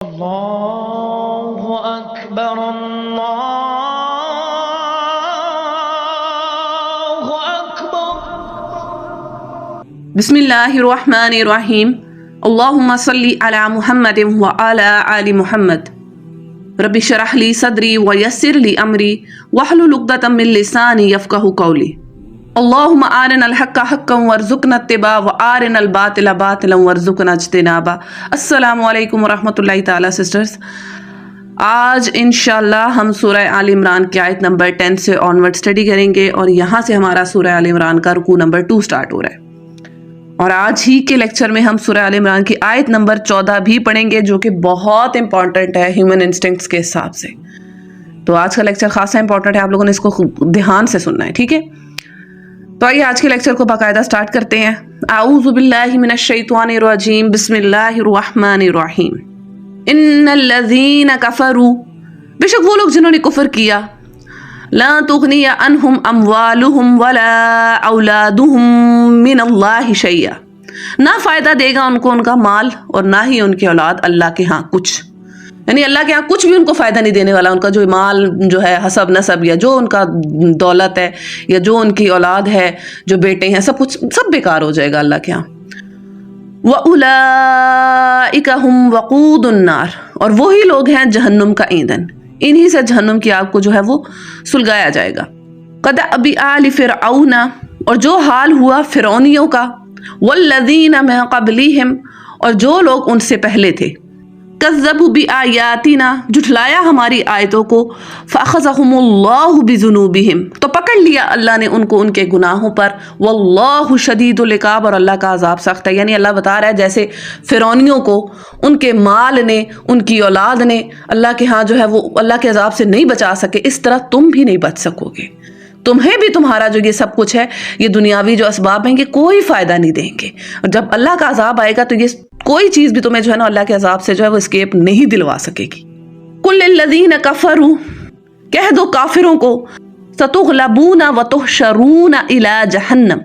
اللہ اکبر اللہ اکبر۔ بسم اللہ الرحمن الرحیم۔ اللہم صلی علی محمد وعلی آل محمد۔ رب اشرح لی صدری ویسر لی امری واحلل عقدۃ من لسانی یفقہوا قولی۔ اللہم ارنا الحق حقا وارزقنا اتباعہ وارنا الباطل باطلا وارزقنا اجتنابہ۔ السلام علیکم ورحمۃ اللہ تعالی سسٹرز۔ آج انشاءاللہ ہم سورہ آل عمران کی آیت نمبر 10 سے آنورڈ اسٹڈی کریں گے، اور یہاں سے ہمارا سورہ آل عمران کا رکوع نمبر 2 سٹارٹ ہو رہا ہے، اور آج ہی کے لیکچر میں ہم سورہ آل عمران کی آیت نمبر 14 بھی پڑھیں گے، جو کہ بہت امپورٹنٹ ہے ہیومن انسٹنکٹس کے حساب سے۔ تو آج کا لیکچر خاصا امپورٹنٹ ہے، آپ لوگوں نے اس کو دھیان سے سننا ہے، ٹھیک ہے؟ تو آئیے آج کے لیکچر کو باقاعدہ سٹارٹ کرتے ہیں۔ اعوذ باللہ من الشیطان الرجیم، بسم اللہ الرحمن الرحیم۔ ان الذین کفروا، بے شک وہ لوگ جنہوں نے کفر کیا، لا تغنی عنہم اموالہم ولا اولادہم من اللہ شیئا، نہ فائدہ دے گا ان کو ان کا مال اور نہ ہی ان کی اولاد اللہ کے ہاں کچھ، یعنی اللہ کے ہاں کچھ بھی ان کو فائدہ نہیں دینے والا۔ ان کا جو مال جو ہے، حسب نسب، یا جو ان کا دولت ہے، یا جو ان کی اولاد ہے، جو بیٹے ہیں، سب کچھ سب بیکار ہو جائے گا اللہ کے ہاں۔ وَأُولَئِكَ هُمْ وَقُودُ النَّارِ، اور وہی لوگ ہیں جہنم کا ایندھن، انہی سے جہنم کی آگ کو جو ہے وہ سلگایا جائے گا۔ قَدْأَبِ آلِ فِرْعَوْنَ، اور جو حال ہوا فرعونیوں کا، وَالَّذِينَ مِن قَبْلِهِمْ، اور جو لوگ ان سے پہلے تھے، کذبوا بآیاتنا، جھٹلایا ہماری آیتوں کو، فاخذہم اللہ بذنوبہم، تو پکڑ لیا اللہ نے ان کو ان کے گناہوں پر، واللہ شدید العقاب، اور اللہ کا عذاب سخت ہے۔ یعنی اللہ بتا رہا ہے جیسے فرعونیوں کو ان کے مال نے، ان کی اولاد نے اللہ کے ہاں جو ہے وہ اللہ کے عذاب سے نہیں بچا سکے، اس طرح تم بھی نہیں بچ سکو گے۔ تمہیں بھی تمہارا جو یہ سب کچھ ہے، یہ دنیاوی جو اسباب ہیں، یہ کوئی فائدہ نہیں دیں گے، اور جب اللہ کا عذاب آئے گا تو یہ کوئی چیز بھی تمہیں جو ہے نا اللہ کے عذاب سے جو ہے وہ اسکیپ نہیں دلوا سکے گی۔ قل للذین کفروا، کہہ دو کافروں کو، ستغلبون وتحشرون الی جہنم،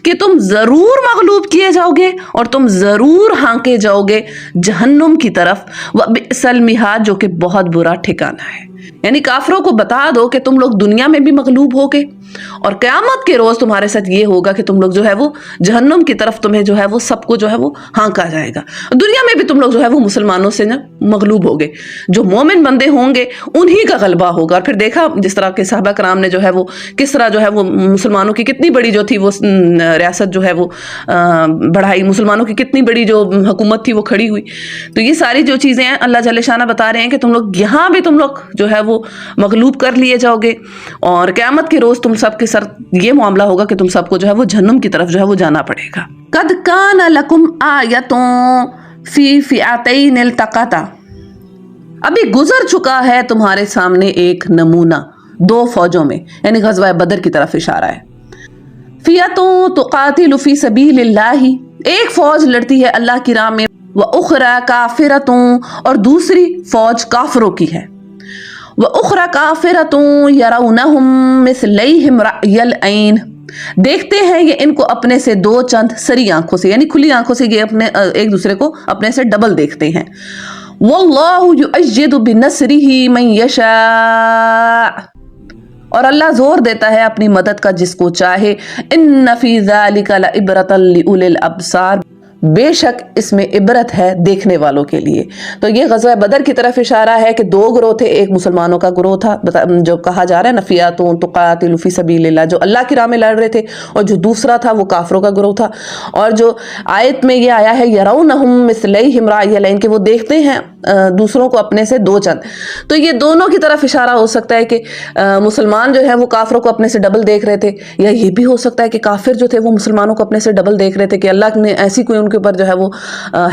کہ تم ضرور مغلوب کیے جاؤ گے اور تم ضرور ہانکے جاؤ گے جہنم کی طرف، وبئس المہاد، جو کہ بہت برا ٹھکانہ ہے۔ یعنی کافروں کو بتا دو کہ تم لوگ دنیا میں بھی مغلوب ہوگے، اور قیامت کے روز تمہارے ساتھ یہ ہوگا کہ تم لوگ جو ہے وہ جہنم کی طرف تمہیں جو ہے وہ سب کو جو ہے وہ ہانکا جائے گا۔ دنیا میں بھی تم لوگ جو ہے وہ مسلمانوں سے مغلوب ہوگے، جو مومن بندے ہوں گے انہی کا غلبہ ہوگا۔ اور پھر دیکھا جس طرح کے صحابہ کرام نے جو ہے وہ کس طرح جو ہے وہ مسلمانوں کی کتنی بڑی جو تھی وہ ریاست جو ہے وہ بڑھائی، مسلمانوں کی کتنی بڑی جو حکومت تھی وہ کھڑی ہوئی۔ تو یہ ساری جو چیزیں ہیں اللہ جل شانہ بتا رہے ہیں کہ تم لوگ یہاں بھی تم لوگ جو ہے وہ مغلوب کر لیے جاؤ گے، اور قیامت کے روز تم سب کے سر یہ معاملہ ہوگا کہ تم سب کو جو ہے وہ جہنم کی طرف جو ہے وہ جانا پڑے گا۔ قد کان لکم آیۃ فی فئتین التقطا، ابھی گزر چکا ہے تمہارے سامنے ایک نمونہ دو فوجوں میں، یعنی غزوہ بدر کی طرف اشارہ ہے۔ فئتوں تقاتل فی سبیل اللہ، ایک فوج لڑتی ہے اللہ کی راہ میں، وَأُخْرَى کافرتوں، اور دوسری فوج کافروں کی ہے، وَأُخْرَى کافرتوں یرونہم مثلیہم رأی العین، دیکھتے ہیں یہ ان کو اپنے سے دو چند سری آنکھوں سے، یعنی کھلی آنکھوں سے یہ اپنے ایک دوسرے کو اپنے سے ڈبل دیکھتے ہیں۔ وَاللَّهُ يُؤَيِّدُ بِنَصْرِهِ مَن يَشَاءُ، اور اللہ زور دیتا ہے اپنی مدد کا جس کو چاہے۔ ان فی ذلک لعبرۃ لأولی الابصار، بے شک اس میں عبرت ہے دیکھنے والوں کے لیے۔ تو یہ غزوہ بدر کی طرف اشارہ ہے کہ دو گروہ تھے، ایک مسلمانوں کا گروہ تھا جو کہا جا رہا ہے نفیاتوں تقاتل فی سبیل اللہ، جو اللہ کی راہ میں لڑ رہے تھے، اور جو دوسرا تھا وہ کافروں کا گروہ تھا۔ اور جو آیت میں یہ آیا ہے یرونہم مثلیہم رأی العین، کہ وہ دیکھتے ہیں دوسروں کو اپنے سے دو چند، تو یہ دونوں کی طرف اشارہ ہو سکتا ہے کہ مسلمان جو ہے وہ کافروں کو اپنے سے ڈبل دیکھ رہے تھے، یا یہ بھی ہو سکتا ہے کہ کافر جو تھے وہ مسلمانوں کو اپنے سے ڈبل دیکھ رہے تھے، کہ اللہ نے ایسی کوئی ان کے اوپر جو ہے وہ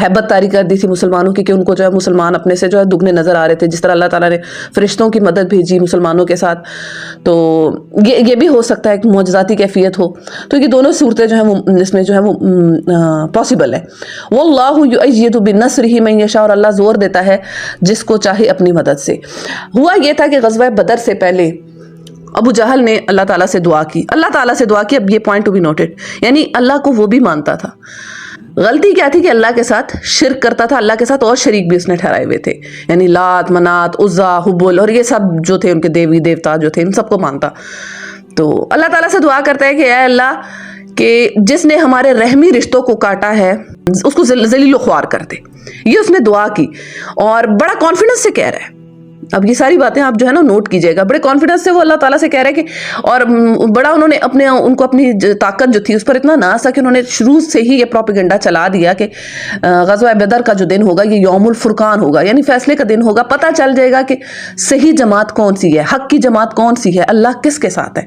ہیبت طاری کر دی تھی مسلمانوں کی کہ ان کو جو ہے مسلمان اپنے سے جو ہے دگنے نظر آ رہے تھے، جس طرح اللہ تعالیٰ نے فرشتوں کی مدد بھیجی مسلمانوں کے ساتھ۔ تو یہ بھی ہو سکتا ہے کہ معجزاتی کیفیت ہو، تو یہ دونوں صورتیں جو ہیں وہ اس میں جو ہے وہ پاسبل ہے۔ واللہ یؤید بنصرہ من یشاء، اور اللہ زور دیتا ہے جس کو چاہے اپنی مدد سے۔ ہوا یہ تھا کہ غزوہ بدر سے پہلے ابو جہل نے اللہ تعالیٰ سے دعا کی، اب یہ پوائنٹ ٹو بی نوٹڈ، یعنی اللہ کو وہ بھی مانتا تھا، غلطی کیا تھی کہ اللہ کے ساتھ شرک کرتا تھا, اللہ کے ساتھ اور شریک بھی اس نے ٹھہرائے ہوئے تھے, یعنی لات, منات, عزا, حبل اور یہ سب جو تھے ان کے دیوی دیوتا جو تھے ان سب کو مانتا. تو اللہ تعالیٰ سے دعا کرتا ہے کہ اے اللہ کہ جس نے ہمارے رحمی رشتوں کو کاٹا ہے اس کو ذلیل و خوار کر دے. یہ اس نے دعا کی اور بڑا کانفیڈنس سے کہہ رہا ہے. اب یہ ساری باتیں آپ جو ہے نا نوٹ کیجئے گا, بڑے کانفیڈنس سے وہ اللہ تعالیٰ سے کہہ رہے کہ, اور بڑا انہوں نے ان کو اپنی طاقت جو تھی اس پر اتنا ناز تھا کہ انہوں نے شروع سے ہی یہ پروپیگنڈا چلا دیا کہ غزوہ بدر کا جو دن ہوگا یہ یوم الفرقان ہوگا, یعنی فیصلے کا دن ہوگا, پتہ چل جائے گا کہ صحیح جماعت کون سی ہے, حق کی جماعت کون سی ہے, اللہ کس کے ساتھ ہے.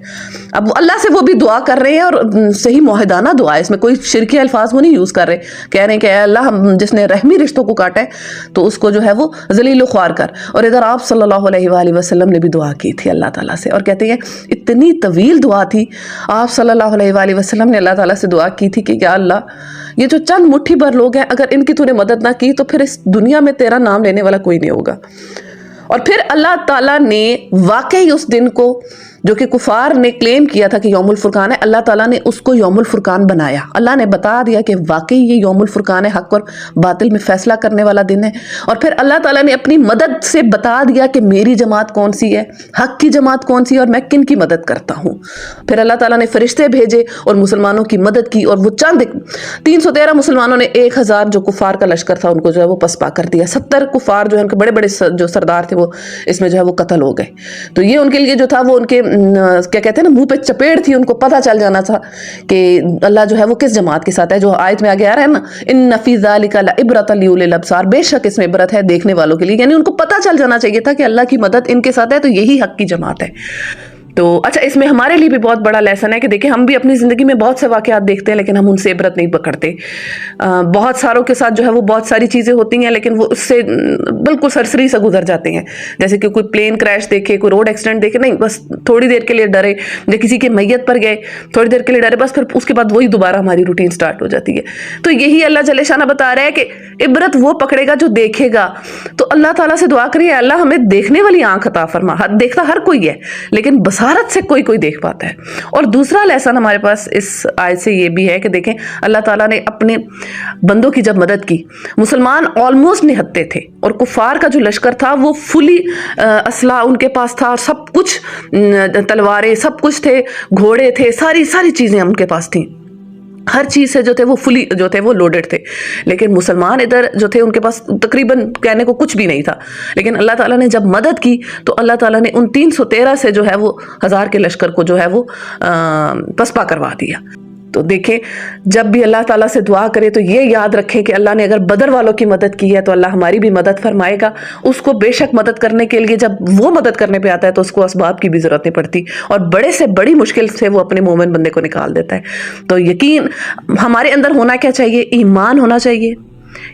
اب اللہ سے وہ بھی دعا کر رہے ہیں اور صحیح معاہدانہ دعا ہے, اس میں کوئی شرکی الفاظ وہ نہیں یوز کر رہے, کہہ رہے ہیں کہ اے اللہ ہم جس نے رحمی رشتوں کو کاٹا ہے تو اس کو جو ہے وہ ذلیل و خوار کر. اور ادھر آپ صلی اللہ علیہ وآلہ وسلم نے بھی دعا کی تھی اللہ تعالیٰ سے, اور کہتے ہیں اتنی طویل دعا تھی, آپ صلی اللہ علیہ وآلہ وسلم نے اللہ تعالیٰ سے دعا کی تھی کہ یا اللہ یہ جو چند مٹھی بھر لوگ ہیں اگر ان کی تو نے مدد نہ کی تو پھر اس دنیا میں تیرا نام لینے والا کوئی نہیں ہوگا. اور پھر اللہ تعالیٰ نے واقعی اس دن کو جو کہ کفار نے کلیم کیا تھا کہ یوم الفرقان ہے, اللہ تعالیٰ نے اس کو یوم الفرقان بنایا. اللہ نے بتا دیا کہ واقعی یہ یوم الفرقان ہے, حق اور باطل میں فیصلہ کرنے والا دن ہے. اور پھر اللہ تعالیٰ نے اپنی مدد سے بتا دیا کہ میری جماعت کون سی ہے, حق کی جماعت کون سی ہے, اور میں کن کی مدد کرتا ہوں. پھر اللہ تعالیٰ نے فرشتے بھیجے اور مسلمانوں کی مدد کی, اور وہ چند 313 مسلمانوں نے 1000 جو کفار کا لشکر تھا ان کو جو ہے وہ پسپا کر دیا. 70 کفار جو ہے ان کے بڑے بڑے جو سردار تھے وہ اس میں جو ہے وہ قتل ہو گئے. تو یہ ان کے لیے جو تھا وہ ان کے کیا کہتے ہیں نا منہ پہ چپیڑ تھی, ان کو پتہ چل جانا تھا کہ اللہ جو ہے وہ کس جماعت کے ساتھ ہے. جو آیت میں آگے آ رہا ہے نا, ان فی ذالک لعبرۃ لیولی الابصار, بے شک اس میں عبرت ہے دیکھنے والوں کے لیے, یعنی ان کو پتہ چل جانا چاہیے تھا کہ اللہ کی مدد ان کے ساتھ ہے تو یہی حق کی جماعت ہے. تو اچھا اس میں ہمارے لیے بھی بہت بڑا لیسن ہے کہ دیکھیں ہم بھی اپنی زندگی میں بہت سے واقعات دیکھتے ہیں لیکن ہم ان سے عبرت نہیں پکڑتے. بہت ساروں کے ساتھ جو ہے وہ بہت ساری چیزیں ہوتی ہیں لیکن وہ اس سے بالکل سرسری سے گزر جاتے ہیں. جیسے کہ کوئی پلین کریش دیکھے, کوئی روڈ ایکسیڈنٹ دیکھے, نہیں بس تھوڑی دیر کے لیے ڈرے, یا کسی کی میت پر گئے تھوڑی دیر کے لیے ڈرے, بس پھر اس کے بعد وہی دوبارہ ہماری روٹین سٹارٹ ہو جاتی ہے. تو یہی اللہ جل شانہ بتا رہا ہے کہ عبرت وہ پکڑے گا جو دیکھے گا. تو اللہ تعالیٰ سے دعا کریے اللہ ہمیں دیکھنے والی آنکھ عطا فرما. دیکھتا ہر کوئی ہے لیکن بصارت سے کوئی دیکھ پاتا ہے. اور دوسرا لیسن ہمارے پاس اس آیت سے یہ بھی ہے کہ دیکھیں اللہ تعالیٰ نے اپنے بندوں کی جب مدد کی, مسلمان آلموسٹ نہتے تھے اور کفار کا جو لشکر تھا وہ فلی اسلحہ ان کے پاس تھا, سب کچھ تلواریں سب کچھ تھے, گھوڑے تھے, ساری چیزیں ان کے پاس تھیں, ہر چیز سے جو تھے وہ فلی جو تھے وہ لوڈڈ تھے. لیکن مسلمان ادھر جو تھے ان کے پاس تقریباً کہنے کو کچھ بھی نہیں تھا. لیکن اللہ تعالیٰ نے جب مدد کی تو اللہ تعالیٰ نے ان 313 سے جو ہے وہ 1000 کے لشکر کو جو ہے وہ پسپا کروا دیا. تو دیکھیں جب بھی اللہ تعالیٰ سے دعا کرے تو یہ یاد رکھیں کہ اللہ نے اگر بدر والوں کی مدد کی ہے تو اللہ ہماری بھی مدد فرمائے گا. اس کو بے شک مدد کرنے کے لیے جب وہ مدد کرنے پہ آتا ہے تو اس کو اسباب کی بھی ضرورت نہیں پڑتی, اور بڑے سے بڑی مشکل سے وہ اپنے مومن بندے کو نکال دیتا ہے. تو یقین ہمارے اندر ہونا کیا چاہیے, ایمان ہونا چاہیے,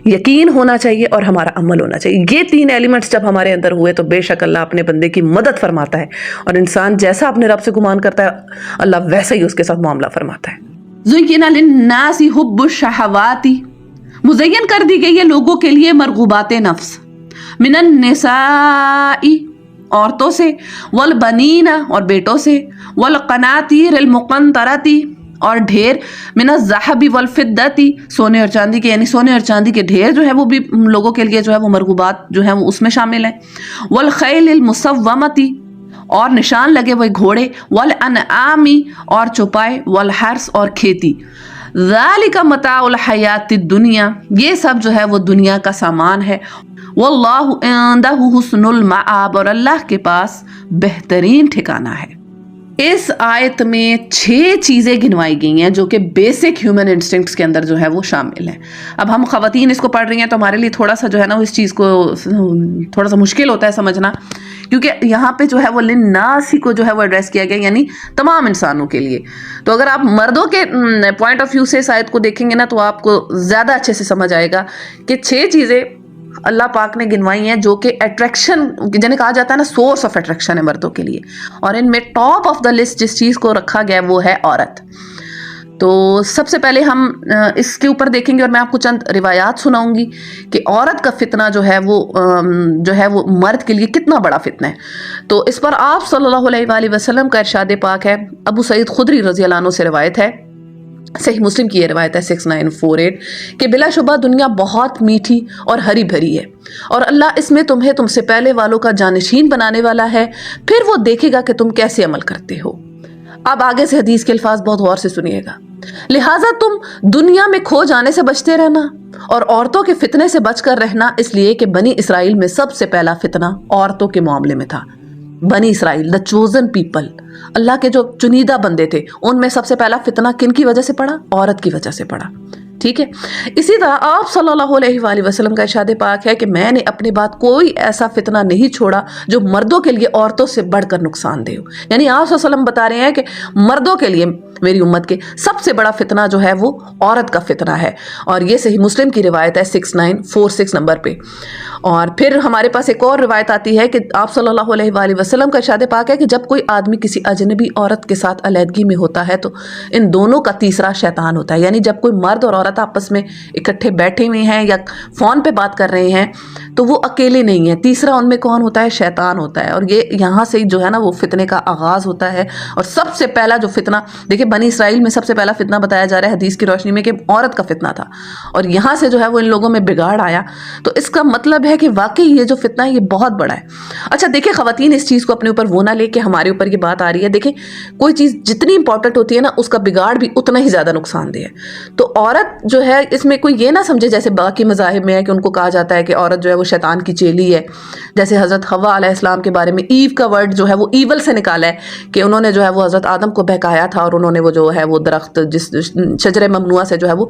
یقین ہونا چاہیے اور ہمارا عمل ہونا چاہیے. یہ 3 ایلیمنٹس جب ہمارے اندر ہوئے تو بے شک اللہ اپنے بندے کی مدد فرماتا ہے, اور انسان جیسا اپنے رب سے گمان کرتا ہے اللہ ویسا ہی اس کے ساتھ معاملہ فرماتا ہے. زُيِّنَ لِلنَّاسِ حُبُّ الشَّهَوَاتِ, مزین کر دی گئی ہے لوگوں کے لیے مرغوبات نفس, من النساء, عورتوں سے, والبنین, اور بیٹوں سے, والقناطیر المقنطرۃ, اور ڈھیر, من الذهب والفضۃ, سونے اور چاندی کے, یعنی سونے اور چاندی کے ڈھیر جو ہے وہ بھی لوگوں کے لیے جو ہے وہ مرغوبات جو ہے وہ اس میں شامل ہیں. والخیل المسومۃ, اور نشان لگے ہوئے گھوڑے, والانعام, اور چوپائے, والحرث, اور کھیتی. ذالک متاع الحیات الدنیا, یہ سب جو ہے وہ دنیا کا سامان ہے. واللہ عندہ حسن المآب, اور اللہ کے پاس بہترین ٹھکانہ ہے. اس آیت میں 6 چیزیں گنوائی گئی ہیں جو کہ بیسک ہیومن انسٹنکٹس کے اندر جو ہے وہ شامل ہیں. اب ہم خواتین اس کو پڑھ رہی ہیں تو ہمارے لیے تھوڑا سا جو ہے نا اس چیز کو تھوڑا سا مشکل ہوتا ہے سمجھنا, کیونکہ یہاں پہ جو ہے وہ للناس کو جو ہے وہ ایڈریس کیا گیا, یعنی تمام انسانوں کے لیے. تو اگر آپ مردوں کے پوائنٹ آف ویو سے اس آیت کو دیکھیں گے نا تو آپ کو زیادہ اچھے سے سمجھ آئے گا کہ 6 چیزیں اللہ پاک نے گنوائی ہیں جو کہ اٹریکشن جنہیں کہا جاتا ہے نا سورس آف اٹریکشن ہے مردوں کے لیے, اور ان میں ٹاپ آف دا لسٹ جس چیز کو رکھا گیا وہ ہے عورت. تو سب سے پہلے ہم اس کے اوپر دیکھیں گے اور میں آپ کو چند روایات سناؤں گی کہ عورت کا فتنہ جو ہے وہ مرد کے لیے کتنا بڑا فتنہ ہے. تو اس پر آپ صلی اللہ علیہ وآلہ وسلم کا ارشاد پاک ہے, ابو سعید خدری رضی اللہ عنہ سے روایت ہے صحیح مسلم کی یہ روایت ہے 6948 کہ بلا شبہ دنیا بہت میٹھی اور ہری بھری ہے اور اللہ اس میں تمہیں تم سے پہلے والوں کا جانشین بنانے والا ہے، پھر وہ دیکھے گا کہ تم کیسے عمل کرتے ہو۔ اب آگے سے حدیث کے الفاظ بہت غور سے سنیے گا۔ لہٰذا تم دنیا میں کھو جانے سے بچتے رہنا اور عورتوں کے فتنے سے بچ کر رہنا، اس لیے کہ بنی اسرائیل میں سب سے پہلا فتنہ عورتوں کے معاملے میں تھا۔ بنی اسرائیل، دا چوزن پیپل، اللہ کے جو چنیدہ بندے تھے، ان میں سب سے پہلا فتنہ کن کی وجہ سے پڑا؟ عورت کی وجہ سے پڑا۔ ٹھیک ہے، اسی طرح آپ صلی اللہ علیہ وآلہ وسلم کا ارشاد پاک ہے کہ میں نے اپنے بعد کوئی ایسا فتنہ نہیں چھوڑا جو مردوں کے لیے عورتوں سے بڑھ کر نقصان دہ ہو۔ یعنی آپ صلی اللہ علیہ وسلم بتا رہے ہیں کہ مردوں کے لیے میری امت کے سب سے بڑا فتنہ جو ہے وہ عورت کا فتنہ ہے، اور یہ صحیح مسلم کی روایت ہے 6946 نمبر پہ۔ اور پھر ہمارے پاس ایک اور روایت آتی ہے کہ آپ صلی اللہ علیہ وآلہ وسلم کا ارشاد پاک ہے کہ جب کوئی آدمی کسی اجنبی عورت کے ساتھ علیحدگی میں ہوتا ہے تو ان دونوں کا تیسرا شیطان ہوتا ہے۔ یعنی جب کوئی مرد اور عورت آپس میں اکٹھے بیٹھے ہوئے ہیں یا فون پہ بات کر رہے ہیں تو وہ اکیلے نہیں ہیں، تیسرا ان میں کون ہوتا ہے؟ شیطان ہوتا ہے۔ اور یہ یہاں سے جو ہے نا وہ فتنے کا آغاز ہوتا ہے، اور سب سے پہلا جو فتنہ دیکھیں بنی اسرائیل میں سب سے پہلا فتنہ بتایا جا رہا ہے حدیث کی روشنی میں کہ عورت کا فتنہ تھا، اور یہاں سے جو ہے وہ ان لوگوں میں بگاڑ آیا۔ تو اس کا مطلب ہے کہ واقعی یہ جو فتنہ ہے یہ بہت بڑا ہے۔ اچھا دیکھیں خواتین، اس چیز کو اپنے اوپر وہ نہ لے کہ ہمارے اوپر یہ بات آ رہی ہے، دیکھیں کوئی چیز جتنی امپورٹنٹ ہوتی ہے نا اس کا بگاڑ بھی اتنا ہی زیادہ نقصان دہ ہے۔ تو عورت جو ہے اس میں کوئی یہ نہ سمجھے جیسے باقی مذاہب میں ہے کہ ان کو کہا جاتا ہے کہ عورت جو ہے وہ شیطان کی چیلی ہے، جیسے حضرت حوا علیہ السلام کے بارے میں ایو کا ورڈ جو ہے وہ ایول سے نکالا ہے کہ انہوں نے جو ہے وہ حضرت آدم کو بہکایا تھا اور انہوں نے وہ جو ہے وہ درخت جس شجر ممنوعہ سے جو ہے وہ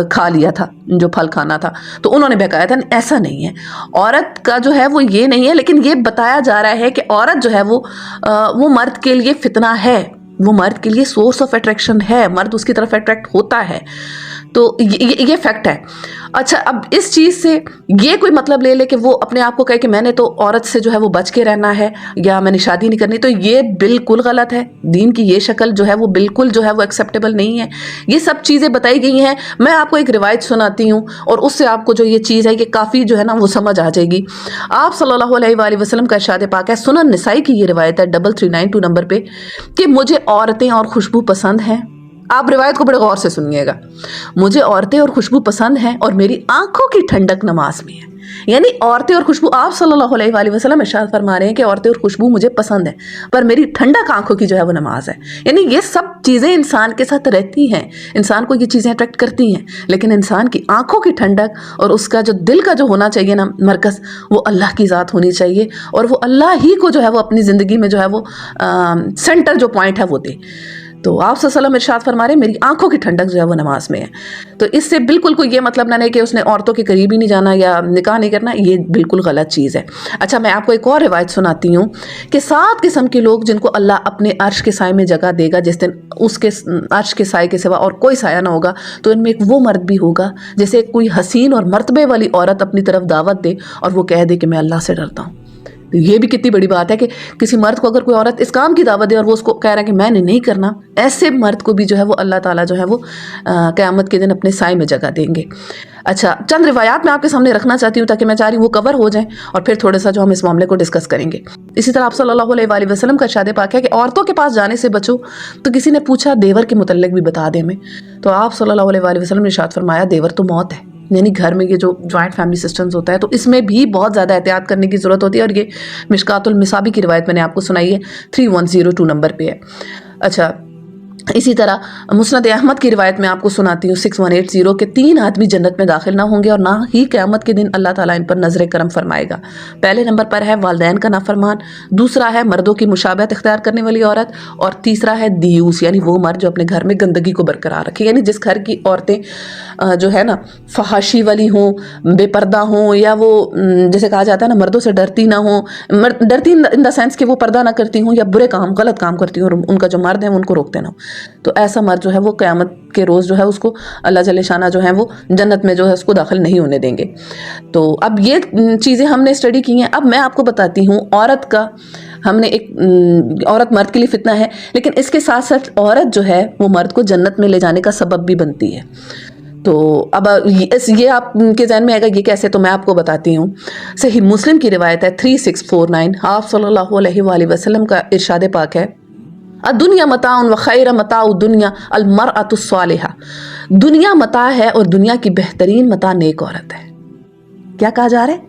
کھا لیا تھا، جو پھل کھانا تھا، تو انہوں نے بہکایا تھا۔ ایسا نہیں ہے، عورت کا جو ہے وہ یہ نہیں ہے، لیکن یہ بتایا جا رہا ہے کہ عورت جو ہے وہ مرد کے لیے فتنہ ہے، وہ مرد کے لیے سورس آف اٹریکشن ہے، مرد اس کی طرف اٹریکٹ ہوتا ہے، تو یہ فیکٹ ہے۔ اچھا اب اس چیز سے یہ کوئی مطلب لے لے کہ وہ اپنے آپ کو کہے کہ میں نے تو عورت سے جو ہے وہ بچ کے رہنا ہے یا میں نے شادی نہیں کرنی، تو یہ بالکل غلط ہے۔ دین کی یہ شکل جو ہے وہ بالکل جو ہے وہ ایکسیپٹیبل نہیں ہے۔ یہ سب چیزیں بتائی گئی ہیں، میں آپ کو ایک روایت سناتی ہوں اور اس سے آپ کو جو یہ چیز ہے یہ کافی جو ہے نا وہ سمجھ آ جائے گی۔ آپ صلی اللہ علیہ وآلہ وسلم کا ارشاد پاک ہے، سنن نسائی کی یہ روایت ہے 3392 نمبر پہ کہ مجھے عورتیں اور خوشبو پسند ہیں۔ آپ روایت کو بڑے غور سے سنیے گا۔ مجھے عورتیں اور خوشبو پسند ہیں اور میری آنکھوں کی ٹھنڈک نماز میں ہے۔ یعنی عورتیں اور خوشبو، آپ صلی اللہ علیہ وآلہ وسلم ارشاد فرما رہے ہیں کہ عورتیں اور خوشبو مجھے پسند ہیں پر میری ٹھنڈک آنکھوں کی جو ہے وہ نماز ہے۔ یعنی یہ سب چیزیں انسان کے ساتھ رہتی ہیں، انسان کو یہ چیزیں اٹریکٹ کرتی ہیں، لیکن انسان کی آنکھوں کی ٹھنڈک اور اس کا جو دل کا جو ہونا چاہیے نا مرکز، وہ اللہ کی ذات ہونی چاہیے، اور وہ اللہ ہی کو جو ہے وہ اپنی زندگی میں جو ہے وہ سینٹر جو پوائنٹ ہے وہ دے۔ تو آپ صلی اللہ علیہ وسلم ارشاد فرما رہے ہیں میری آنکھوں کی ٹھنڈک جو ہے وہ نماز میں ہے۔ تو اس سے بالکل کوئی یہ مطلب نہ کہ اس نے عورتوں کے قریب ہی نہیں جانا یا نکاح نہیں کرنا، یہ بالکل غلط چیز ہے۔ اچھا میں آپ کو ایک اور روایت سناتی ہوں کہ 7 قسم کے لوگ جن کو اللہ اپنے عرش کے سائے میں جگہ دے گا جس دن اس کے عرش کے سائے کے سوا اور کوئی سایہ نہ ہوگا، تو ان میں ایک وہ مرد بھی ہوگا جیسے کوئی حسین اور مرتبے والی عورت اپنی طرف دعوت دے اور وہ کہہ دے کہ میں اللہ سے ڈرتا ہوں۔ یہ بھی کتنی بڑی بات ہے کہ کسی مرد کو اگر کوئی عورت اس کام کی دعوت دے اور وہ اس کو کہہ رہا ہے کہ میں نے نہیں کرنا، ایسے مرد کو بھی جو ہے وہ اللہ تعالیٰ جو ہے وہ قیامت کے دن اپنے سائے میں جگہ دیں گے۔ اچھا چند روایات میں آپ کے سامنے رکھنا چاہتی ہوں تاکہ میں چاہ رہی ہوں وہ کور ہو جائیں اور پھر تھوڑا سا جو ہم اس معاملے کو ڈسکس کریں گے۔ اسی طرح آپ صلی اللہ علیہ وآلہ وسلم کا ارشاد پاک ہے کہ عورتوں کے پاس جانے سے بچو، تو کسی نے پوچھا دیور کے متعلق بھی بتا دیں میں، تو آپ صلی اللہ علیہ وآلہ وسلم نے ارشاد فرمایا دیور تو موت ہے۔ یعنی گھر میں یہ جو جوائنٹ فیملی سسٹمز ہوتا ہے تو اس میں بھی بہت زیادہ احتیاط کرنے کی ضرورت ہوتی ہے، اور یہ مشکات المصابی کی روایت میں نے آپ کو سنائی ہے 3102 نمبر پہ ہے۔ اچھا اسی طرح مسند احمد کی روایت میں آپ کو سناتی ہوں 6180 کہ 3 آدمی جنت میں داخل نہ ہوں گے اور نہ ہی قیامت کے دن اللہ تعالیٰ ان پر نظر کرم فرمائے گا۔ پہلے نمبر پر ہے والدین کا نافرمان، دوسرا ہے مردوں کی مشابہت اختیار کرنے والی عورت، اور تیسرا ہے دیوس یعنی وہ مرد جو اپنے گھر میں گندگی کو برقرار رکھے۔ یعنی جس گھر کی عورتیں جو ہے نا فحاشی والی ہوں، بے پردہ ہوں، یا وہ جیسے کہا جاتا ہے نا مردوں سے ڈرتی نہ ہوں، ڈرتی ان دا سینس کہ وہ پردہ نہ کرتی ہوں یا برے کام غلط کام کرتی ہوں اور ان کا جو مرد ہے ان کو روکتے نہ ہوں، تو ایسا مرد جو ہے وہ قیامت کے روز جو ہے اس کو اللہ جل شانہ جو ہے وہ جنت میں جو ہے اس کو داخل نہیں ہونے دیں گے۔ تو اب یہ چیزیں ہم نے اسٹڈی کی ہیں۔ اب میں آپ کو بتاتی ہوں عورت کا، ہم نے ایک عورت مرد کے لیے فتنہ ہے، لیکن اس کے ساتھ ساتھ عورت جو ہے وہ مرد کو جنت میں لے جانے کا سبب بھی بنتی ہے۔ تو اب یہ آپ کے ذہن میں آئے گا یہ کیسے، تو میں آپ کو بتاتی ہوں۔ صحیح مسلم کی روایت ہے 3649، آپ صلی اللہ علیہ وآلہ وسلم کا ارشاد پاک ہے الدنیا متاع و خیر متاع الدنیا المرأۃ الصالحہ، دنیا متاع ہے اور دنیا کی بہترین متاع نیک عورت ہے. کیا کہا جا رہا ہے؟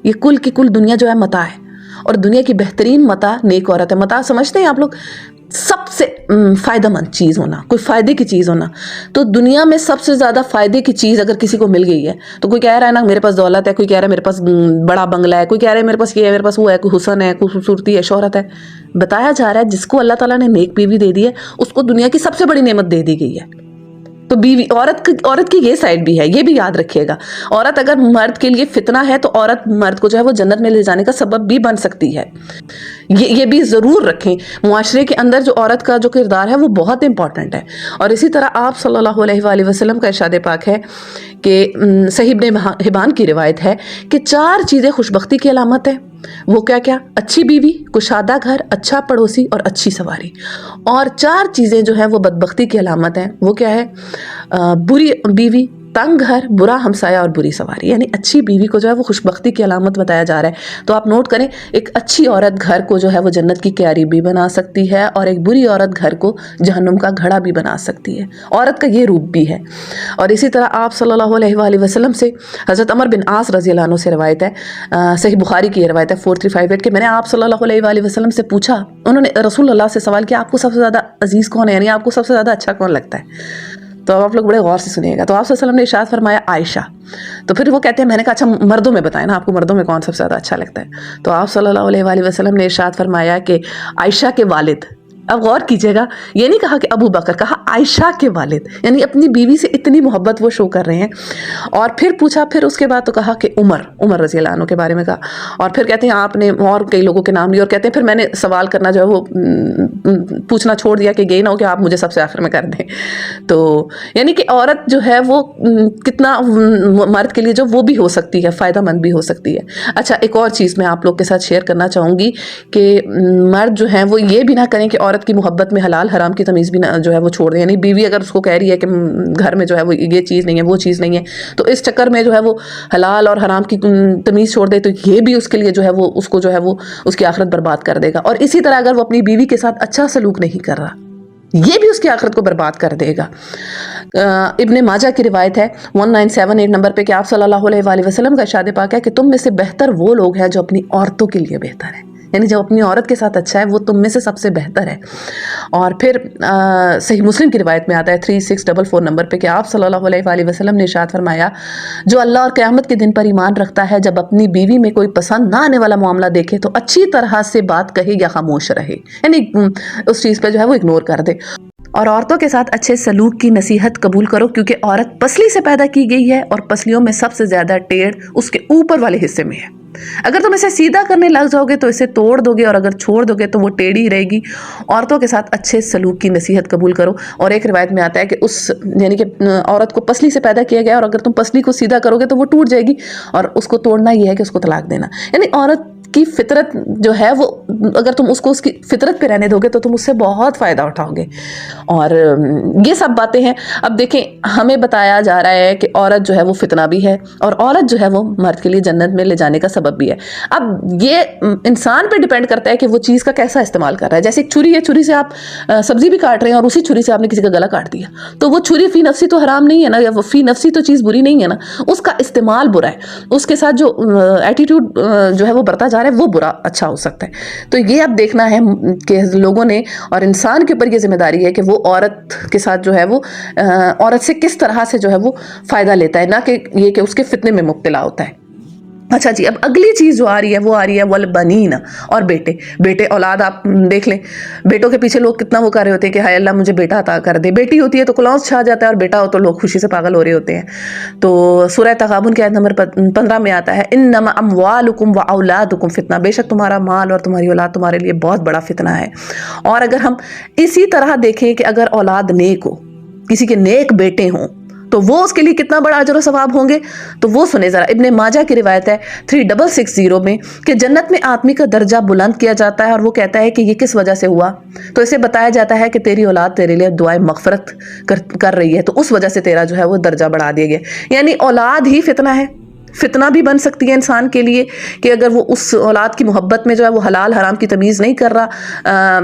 یہ کل کی کل دنیا جو ہے متاع ہے اور دنیا کی بہترین متاع نیک عورت ہے. متاع سمجھتے ہیں آپ لوگ؟ سب سے فائدہ مند چیز ہونا، کوئی فائدے کی چیز ہونا. تو دنیا میں سب سے زیادہ فائدے کی چیز اگر کسی کو مل گئی ہے تو کوئی کہہ رہا ہے نا میرے پاس دولت ہے، کوئی کہہ رہا ہے میرے پاس بڑا بنگلہ ہے، کوئی کہہ رہا ہے میرے پاس یہ ہے، میرے پاس وہ ہے، کوئی حسن ہے، کوئی خوبصورتی ہے، شہرت ہے. بتایا جا رہا ہے جس کو اللہ تعالیٰ نے نیک بیوی دے دی ہے اس کو دنیا کی سب سے بڑی نعمت دے دی گئی ہے. تو بیوی عورت کی یہ سائڈ بھی ہے، یہ بھی یاد رکھیے گا. عورت اگر مرد کے لیے فتنہ ہے تو عورت مرد کو جو ہے وہ جنت میں لے جانے کا سبب بھی بن سکتی ہے. یہ بھی ضرور رکھیں. معاشرے کے اندر جو عورت کا جو کردار ہے وہ بہت امپورٹنٹ ہے. اور اسی طرح آپ صلی اللہ علیہ وآلہ وسلم کا ارشاد پاک ہے کہ صحیح ابن حبان کی روایت ہے کہ 4 چیزیں خوشبختی کی علامت ہے. وہ کیا کیا؟ اچھی بیوی، کشادہ گھر، اچھا پڑوسی اور اچھی سواری. اور 4 چیزیں جو ہیں وہ بدبختی کی علامت ہیں. وہ کیا ہے؟ بری بیوی، تنگ گھر، برا ہمسایہ اور بری سواری. یعنی اچھی بیوی کو جو ہے وہ خوشبختی کی علامت بتایا جا رہا ہے. تو آپ نوٹ کریں، ایک اچھی عورت گھر کو جو ہے وہ جنت کی کیاری بھی بنا سکتی ہے اور ایک بری عورت گھر کو جہنم کا گھڑا بھی بنا سکتی ہے. عورت کا یہ روپ بھی ہے. اور اسی طرح آپ صلی اللہ علیہ وآلہ وسلم سے حضرت عمر بن عاص رضی اللہ عنہ سے روایت ہے، صحیح بخاری کی یہ روایت ہے 4358 کہ میں نے آپ صلی اللہ علیہ وآلہ وسلم سے پوچھا، انہوں نے رسول اللہ سے سوال کیا آپ کو سب سے زیادہ عزیز کون ہے، یعنی آپ کو سب سے زیادہ اچھا کون لگتا ہے؟ تو اب آپ لوگ بڑے غور سے سنیے گا. تو آپ صلی اللہ علیہ وسلم نے ارشاد فرمایا عائشہ. تو پھر وہ کہتے ہیں میں نے کہا اچھا مردوں میں بتائیں نا، آپ کو مردوں میں کون سب سے زیادہ اچھا لگتا ہے؟ تو آپ صلی اللہ علیہ وآلہ وسلم نے ارشاد فرمایا کہ عائشہ کے والد. اب غور کیجئے گا، یہ نہیں کہا کہ ابو بکر، کہا عائشہ کے والد، یعنی اپنی بیوی سے اتنی محبت وہ شو کر رہے ہیں. اور پھر پوچھا، پھر اس کے بعد تو کہا کہ عمر رضی اللہ عنہ کے بارے میں کہا. اور پھر کہتے ہیں آپ نے اور کئی لوگوں کے نام لیے، اور کہتے ہیں پھر میں نے سوال کرنا جو ہے وہ پوچھنا چھوڑ دیا کہ یہ نہ ہو کہ آپ مجھے سب سے آخر میں کر دیں. تو یعنی کہ عورت جو ہے وہ کتنا مرد کے لیے جو وہ بھی ہو سکتی ہے، فائدہ مند بھی ہو سکتی ہے. اچھا ایک اور چیز میں آپ لوگ کے ساتھ شیئر کرنا چاہوں گی کہ مرد جو ہیں وہ یہ بھی نہ کریں کہ عورت کی محبت میں حلال حرام کی تمیز بھی جو ہے وہ چھوڑ دیں. یعنی بیوی اگر اس کو کہہ رہی ہے کہ گھر میں جو ہے وہ یہ چیز نہیں ہے، وہ چیز نہیں ہے، تو اس چکر میں جو ہے وہ حلال اور حرام کی تمیز چھوڑ دے تو یہ بھی اس کے لیے جو ہے وہ اس کو جو ہے وہ اس کی آخرت برباد کر دے گا. اور اسی طرح اگر وہ اپنی بیوی کے ساتھ اچھا سلوک نہیں کر رہا، یہ بھی اس کی آخرت کو برباد کر دے گا. ابن ماجہ کی روایت ہے 1978 نمبر پہ کہ آپ صلی اللہ علیہ وآلہ وسلم کا ارشاد پاک ہے کہ تم میں سے بہتر وہ لوگ ہیں جو اپنی عورتوں کے لیے بہتر ہیں. یعنی جب اپنی عورت کے ساتھ اچھا ہے وہ تم میں سے سب سے بہتر ہے. اور پھر صحیح مسلم کی روایت میں آتا ہے 3644 نمبر پہ کہ آپ صلی اللہ علیہ وآلہ وسلم نے ارشاد فرمایا جو اللہ اور قیامت کے دن پر ایمان رکھتا ہے جب اپنی بیوی میں کوئی پسند نہ آنے والا معاملہ دیکھے تو اچھی طرح سے بات کہے یا خاموش رہے، یعنی اس چیز پہ جو ہے وہ اگنور کر دے. اور عورتوں کے ساتھ اچھے سلوک کی نصیحت قبول کرو کیونکہ عورت پسلی سے پیدا کی گئی ہے اور پسلیوں میں سب سے زیادہ ٹیڑھ اس کے اوپر والے حصے میں ہے. اگر تم اسے سیدھا کرنے لگ جاؤ گے تو اسے توڑ دو گے اور اگر چھوڑ دو گے تو وہ ٹیڑھی رہے گی. عورتوں کے ساتھ اچھے سلوک کی نصیحت قبول کرو. اور ایک روایت میں آتا ہے کہ یعنی کہ عورت کو پسلی سے پیدا کیا گیا اور اگر تم پسلی کو سیدھا کرو گے تو وہ ٹوٹ جائے گی اور اس کو توڑنا یہ ہے کہ اس کو طلاق دینا. یعنی عورت کی فطرت جو ہے وہ اگر تم اس کو اس کی فطرت پہ رہنے دو گے تو تم اس سے بہت فائدہ اٹھاؤ گے. اور یہ سب باتیں ہیں. اب دیکھیں ہمیں بتایا جا رہا ہے کہ عورت جو ہے وہ فتنہ بھی ہے اور عورت جو ہے وہ مرد کے لیے جنت میں لے جانے کا سبب بھی ہے. اب یہ انسان پہ ڈیپینڈ کرتا ہے کہ وہ چیز کا کیسا استعمال کر رہا ہے. جیسے ایک چھری ہے، چھری سے آپ سبزی بھی کاٹ رہے ہیں اور اسی چھری سے آپ نے کسی کا گلا کاٹ دیا تو وہ چھری فی نفسی تو حرام نہیں ہے نا، یا فی نفسی تو چیز بری نہیں ہے نا، اس کا استعمال برا ہے. اس کے ساتھ جو ایٹیٹیوڈ جو ہے وہ برتا جا رہا ہے وہ برا اچھا ہو سکتا ہے. تو یہ اب دیکھنا ہے کہ لوگوں نے اور انسان کے اوپر یہ ذمہ داری ہے کہ وہ عورت کے ساتھ جو ہے وہ عورت سے کس طرح سے جو ہے وہ فائدہ لیتا ہے، نہ کہ یہ کہ اس کے فتنے میں مبتلا ہوتا ہے. اچھا جی، اب اگلی چیز جو آ رہی ہے وہ آ رہی ہے والبنین، اور بیٹے اولاد. آپ دیکھ لیں بیٹوں کے پیچھے لوگ کتنا وہ کر رہے ہوتے ہیں کہ ہائے اللہ مجھے بیٹا عطا کر دے. بیٹی ہوتی ہے تو کلونس چھا جاتا ہے اور بیٹا ہو تو لوگ خوشی سے پاگل ہو رہے ہوتے ہیں. تو سورہ تغابن کے آیت نمبر 15 میں آتا ہے انما اموالکم واولادکم فتنہ، بے شک تمہارا مال اور تمہاری اولاد تمہارے لیے بہت بڑا فتنہ ہے. اور اگر ہم اسی طرح دیکھیں کہ اگر اولاد نیک ہو، کسی کے نیک بیٹے ہوں تو وہ اس کے لیے کتنا بڑا اجر و ثواب ہوں گے. تو وہ سنیں ذرا، ابن ماجہ کی روایت ہے 3660 میں کہ جنت میں آدمی کا درجہ بلند کیا جاتا ہے اور وہ کہتا ہے کہ یہ کس وجہ سے ہوا، تو اسے بتایا جاتا ہے کہ تیری اولاد تیرے لیے دعائیں مغفرت کر رہی ہے تو اس وجہ سے تیرا جو ہے وہ درجہ بڑھا دیا گیا. یعنی اولاد ہی فتنہ ہے. فتنہ بھی بن سکتی ہے انسان کے لیے کہ اگر وہ اس اولاد کی محبت میں جو ہے وہ حلال حرام کی تمیز نہیں کر رہا،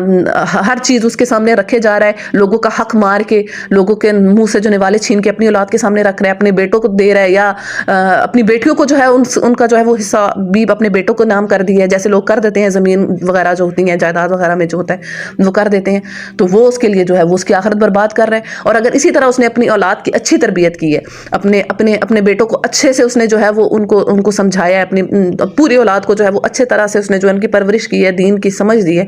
ہر چیز اس کے سامنے رکھے جا رہا ہے، لوگوں کا حق مار کے، لوگوں کے منہ سے جو نوالے چھین کے اپنی اولاد کے سامنے رکھ رہا ہے، اپنے بیٹوں کو دے رہا ہے، یا اپنی بیٹیوں کو جو ہے ان کا جو ہے وہ حصہ بھی اپنے بیٹوں کو نام کر دیا ہے، جیسے لوگ کر دیتے ہیں زمین وغیرہ جو ہوتی ہیں، جائیداد وغیرہ میں جو ہوتا ہے وہ کر دیتے ہیں، تو وہ اس کے لیے جو ہے وہ اس کی آخرت برباد کر رہا ہے۔ اور اگر اسی طرح اس نے اپنی اولاد کی اچھی تربیت کی ہے، اپنے بیٹوں کو اچھے سے اس نے جو ہے وہ ان کو سمجھایا ہے، اپنی پوری اولاد کو جو ہے وہ اچھے طرح سے اس نے جو ان کی پرورش کی ہے، دین کی سمجھ دی ہے،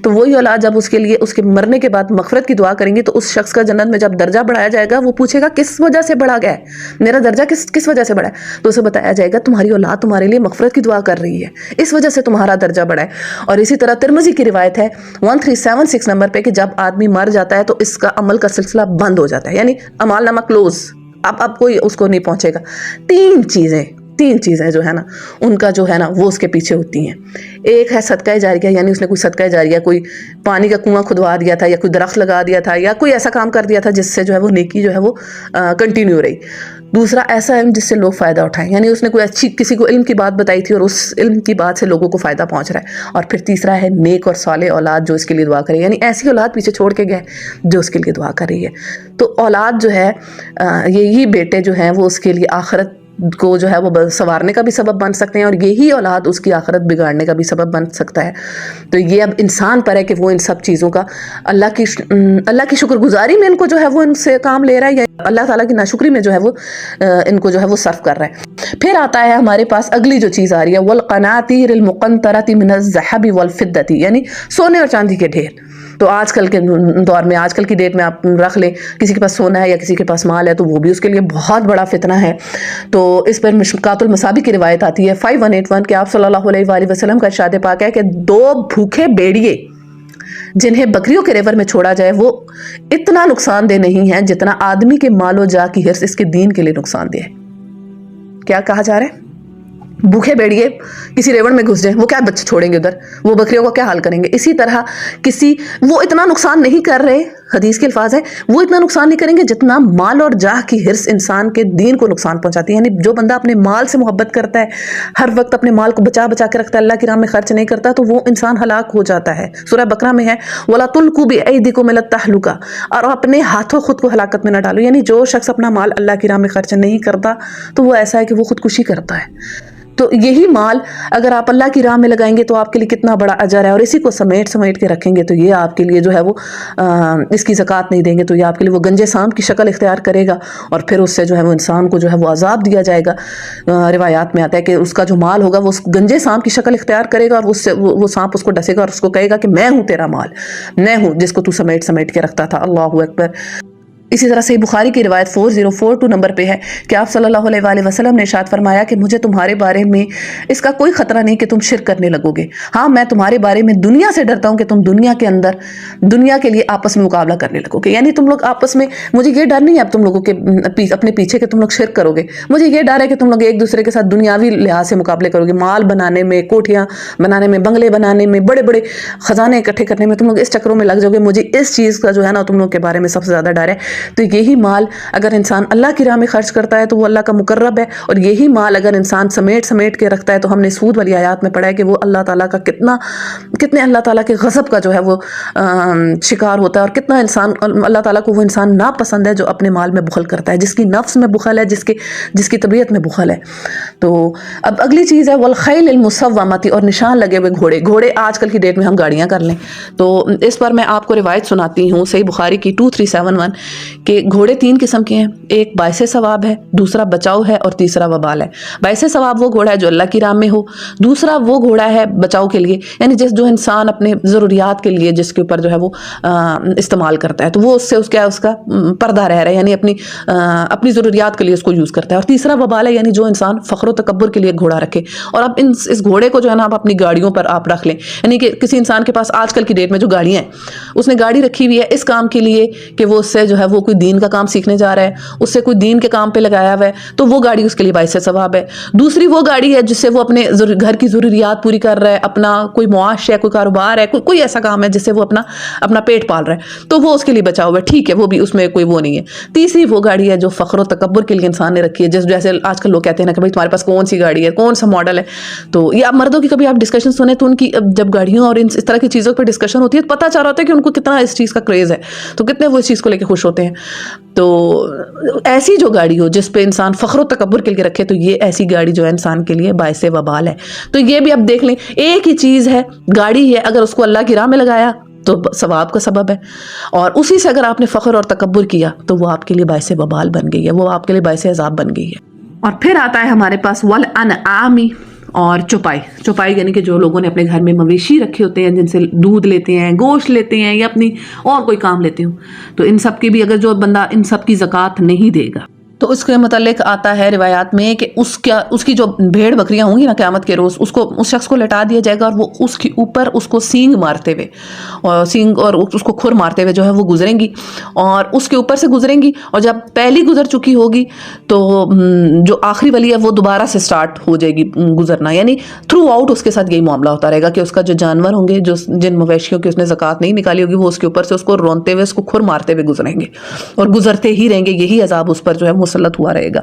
تو وہی اولاد جب اس کے لیے اس کے مرنے کے بعد مغفرت کی دعا کریں گی تو اس شخص کا جنت میں جب درجہ بڑھایا جائے گا، وہ پوچھے گا کس وجہ سے بڑھا گیا ہے، میرا درجہ کس وجہ سے بڑھا ہے، تو اسے بتایا جائے گا تمہاری اولاد تمہارے لیے مغفرت کی دعا کر رہی ہے، اس وجہ سے تمہارا درجہ بڑھا ہے۔ اور اسی طرح ترمذی کی روایت ہے 1376 نمبر پہ کہ جب آدمی مر جاتا ہے تو اس کا عمل کا سلسلہ بند ہو جاتا ہے، یعنی اعمال نامہ کلوز، اب کوئی اس کو نہیں پہنچے گا۔ تین چیزیں جو ہے نا ان کا جو ہے نا وہ اس کے پیچھے ہوتی ہیں۔ ایک ہے صدقہ جاریہ، یعنی اس نے کوئی صدقہ جاریہ، کوئی پانی کا کنواں کھدوا دیا تھا، یا کوئی درخت لگا دیا تھا، یا کوئی ایسا کام کر دیا تھا جس سے جو ہے وہ نیکی جو ہے وہ کنٹینیو رہی۔ دوسرا ایسا علم جس سے لوگ فائدہ اٹھائیں، یعنی اس نے کوئی اچھی کسی کو علم کی بات بتائی تھی اور اس علم کی بات سے لوگوں کو فائدہ پہنچ رہا ہے۔ اور پھر تیسرا ہے نیک اور صالح اولاد جو اس کے لیے دعا کرے، یعنی ایسی اولاد پیچھے چھوڑ کے گئے جو اس کے لیے دعا کر رہی ہے۔ تو اولاد جو ہے یہی بیٹے جو ہیں وہ اس کے لیے آخرت کو جو ہے وہ سنوارنے کا بھی سبب بن سکتے ہیں، اور یہی اولاد اس کی آخرت بگاڑنے کا بھی سبب بن سکتا ہے۔ تو یہ اب انسان پر ہے کہ وہ ان سب چیزوں کا اللہ کی شکر گزاری میں ان کو جو ہے وہ ان سے کام لے رہا ہے، یا اللہ تعالیٰ کی ناشکری میں جو ہے وہ ان کو جو ہے وہ صرف کر رہا ہے۔ پھر آتا ہے ہمارے پاس اگلی جو چیز آ رہی ہے والقناطیر المقنطرۃ من الذھب والفضۃ، یعنی سونے اور چاندی کے ڈھیر۔ تو آج کل کے دور میں، آج کل کی ڈیٹ میں آپ رکھ لیں، کسی کے پاس سونا ہے یا کسی کے پاس مال ہے تو وہ بھی اس کے لیے بہت بڑا فتنہ ہے۔ تو اس پر مشکات المصابیح کی روایت آتی ہے 5181 کہ آپ صلی اللہ علیہ وآلہ وسلم کا ارشاد پاک ہے کہ 2 بھوکے بیڑیے جنہیں بکریوں کے ریور میں چھوڑا جائے وہ اتنا نقصان دہ نہیں ہے جتنا آدمی کے مال و جاہ کی حرص اس کے دین کے لیے نقصان دہ ہے۔ کیا کہا جا رہا ہے؟ بھوکے بیڑیے کسی ریوڑ میں گھس جائیں، وہ کیا بچے چھوڑیں گے ادھر، وہ بکریوں کا کیا حال کریں گے؟ اسی طرح وہ اتنا نقصان نہیں کر رہے، حدیث کے الفاظ ہیں، وہ اتنا نقصان نہیں کریں گے جتنا مال اور جاہ کی حرص انسان کے دین کو نقصان پہنچاتی ہے۔ یعنی جو بندہ اپنے مال سے محبت کرتا ہے، ہر وقت اپنے مال کو بچا کے رکھتا ہے، اللہ کی راہ میں خرچ نہیں کرتا، تو وہ انسان ہلاک ہو جاتا ہے۔ سورہ بقرہ میں ہے وَلَا تُلْقُوا بِأَيْدِكُمْ إِلَى التَّهْلُكَةِ، اور اپنے ہاتھوں خود کو ہلاکت میں نہ ڈالو۔ یعنی جو شخص اپنا مال اللہ کی راہ میں خرچ نہیں کرتا تو وہ ایسا ہے کہ وہ خودکشی کرتا ہے۔ تو یہی مال اگر آپ اللہ کی راہ میں لگائیں گے تو آپ کے لیے کتنا بڑا اجر ہے، اور اسی کو سمیٹ کے رکھیں گے تو یہ آپ کے لیے جو ہے وہ اس کی زکوٰۃ نہیں دیں گے تو یہ آپ کے لیے وہ گنجے سانپ کی شکل اختیار کرے گا، اور پھر اس سے جو ہے وہ انسان کو جو ہے وہ عذاب دیا جائے گا۔ روایات میں آتا ہے کہ اس کا جو مال ہوگا وہ اس گنجے سانپ کی شکل اختیار کرے گا، اور اس سے وہ سانپ اس کو ڈسے گا اور اس کو کہے گا کہ میں ہوں تیرا مال، میں ہوں جس کو تو سمیٹ کے رکھتا تھا۔ اللہ اکبر۔ اسی طرح صحیح بخاری کی روایت 4042 نمبر پہ ہے کہ آپ صلی اللہ علیہ وآلہ وسلم نے ارشاد فرمایا کہ مجھے تمہارے بارے میں اس کا کوئی خطرہ نہیں کہ تم شرک کرنے لگو گے، ہاں میں تمہارے بارے میں دنیا سے ڈرتا ہوں کہ تم دنیا کے اندر دنیا کے لیے آپس میں مقابلہ کرنے لگو گے۔ یعنی تم لوگ آپس میں، مجھے یہ ڈر نہیں ہے اب تم لوگوں کے اپنے پیچھے کہ تم لوگ شرک کرو گے، مجھے یہ ڈر ہے کہ تم لوگ ایک دوسرے کے ساتھ دنیاوی لحاظ سے مقابلے کرو گے، مال بنانے میں، کوٹھیاں بنانے میں، بنگلے بنانے میں، بڑے بڑے خزانے اکٹھے کرنے میں تم لوگ اس چکروں میں لگ جاؤ گے۔ مجھے اس چیز کا جو ہے نا تم لوگ کے بارے میں سب سے زیادہ ڈر ہے۔ تو یہی مال اگر انسان اللہ کی راہ میں خرچ کرتا ہے تو وہ اللہ کا مقرب ہے، اور یہی مال اگر انسان سمیٹ کے رکھتا ہے تو ہم نے سود والی آیات میں پڑھا ہے کہ وہ اللہ تعالیٰ کا کتنے اللہ تعالیٰ کے غضب کا جو ہے وہ شکار ہوتا ہے، اور کتنا انسان اللہ تعالیٰ کو وہ انسان ناپسند ہے جو اپنے مال میں بخل کرتا ہے، جس کی نفس میں بخل ہے، جس کی طبیعت میں بخل ہے۔ تو اب اگلی چیز ہے والخیل المسومۃ، اور نشان لگے ہوئے گھوڑے آج کل کی ڈیٹ میں ہم گاڑیاں کر لیں تو اس پر میں آپ کو روایت سناتی ہوں صحیح بخاری کی 2371 کہ گھوڑے 3 قسم کے ہیں، ایک باعث ثواب ہے، دوسرا بچاؤ ہے، اور تیسرا وبال ہے۔ باعث ثواب وہ گھوڑا ہے جو اللہ کی راہ میں ہو، دوسرا وہ گھوڑا ہے بچاؤ کے لیے، یعنی جو انسان اپنے ضروریات کے لیے جس کے اوپر جو ہے وہ استعمال کرتا ہے تو وہ اس کا پردہ رہ رہا ہے، یعنی اپنی ضروریات کے لیے اس کو یوز کرتا ہے۔ اور تیسرا وبال ہے، یعنی جو انسان فخر و تکبر کے لیے گھوڑا رکھے، اور اب اس گھوڑے کو جو ہے نا آپ اپنی گاڑیوں پر آپ رکھ لیں، یعنی کہ کسی انسان کے پاس آج کل کی ڈیٹ میں جو گاڑیاں ہیں اس نے گاڑی رکھی ہوئی ہے اس کام کے لیے کہ وہ اس سے جو ہے وہ وہ کوئی دین کا کام سیکھنے جا رہا ہے, اس سے کوئی دین کے کام پہ لگایا ہوا ہے, تو وہ گاڑی اس کے لیے باعث ثواب ہے. دوسری وہ گاڑی ہے جس سے وہ اپنے گھر کی ضروریات پوری کر رہا ہے, اپنا کوئی معاش ہے, کوئی کاروبار ہے, کوئی ایسا کام ہے جس سے وہ اپنا پیٹ پال رہا ہے, تو وہ اس کے لیے بچا ہوا ہے, ٹھیک ہے, وہ بھی اس میں کوئی وہ نہیں ہے. تیسری وہ گاڑی ہے جو فخر و تکبر کے لیے انسان نے رکھی ہے, جیسے آج کل لوگ کہتے ہیں نا کہ بھائی تمہارے پاس کون سی گاڑی ہے, کون سا ماڈل ہے. تو یہ آپ مردوں کی کبھی آپ ڈسکشن سنیں تو ان کی جب گاڑیوں اور اس طرح کی چیزوں پہ ڈسکشن ہوتی ہے تو پتہ چل رہا ہوتا ہے کہ ان کو کتنا اس چیز کا کریز ہے, تو کتنے وہ اس چیز کو لے کے خوش ہوتے ہیں. تو ایسی جو گاڑی ہو جس پہ انسان فخر و تکبر کے لیے رکھے, تو یہ ایسی گاڑی جو ہے انسان کے لیے باعث وبال ہے. تو یہ بھی آپ دیکھ لیں, ایک ہی چیز ہے, گاڑی ہے, اگر اس کو اللہ کی راہ میں لگایا تو ثواب کا سبب ہے, اور اسی سے اگر آپ نے فخر اور تکبر کیا تو وہ آپ کے لیے باعث وبال بن گئی ہے, وہ آپ کے لیے باعث عذاب بن گئی ہے. اور پھر آتا ہے ہمارے پاس والانعامی, اور چوپائی یعنی کہ جو لوگوں نے اپنے گھر میں مویشی رکھے ہوتے ہیں, جن سے دودھ لیتے ہیں, گوشت لیتے ہیں, یا اپنی اور کوئی کام لیتے ہوں, تو ان سب کی بھی اگر جو بندہ ان سب کی زکوٰۃ نہیں دے گا تو اس کے متعلق آتا ہے روایات میں کہ اس کی جو بھیڑ بکریاں ہوں گی نا قیامت کے روز, اس شخص کو لٹا دیا جائے گا, اور وہ اس کے اوپر اس کو سینگ مارتے ہوئے اور اس کو کھر مارتے ہوئے جو ہے وہ گزریں گی, اور اس کے اوپر سے گزریں گی, اور جب پہلی گزر چکی ہوگی تو جو آخری والی ہے وہ دوبارہ سے سٹارٹ ہو جائے گی گزرنا. یعنی تھرو آؤٹ اس کے ساتھ یہی معاملہ ہوتا رہے گا کہ اس کا جو جانور ہوں گے, جن مویشیوں کی اس نے زکوٰۃ نہیں نکالی ہوگی, وہ اس کے اوپر سے اس کو رونتے ہوئے, اس کو کھر مارتے ہوئے گزریں گے, اور گزرتے ہی رہیں گے. یہی عذاب اس پر جو ہے مسلط ہوا رہے گا.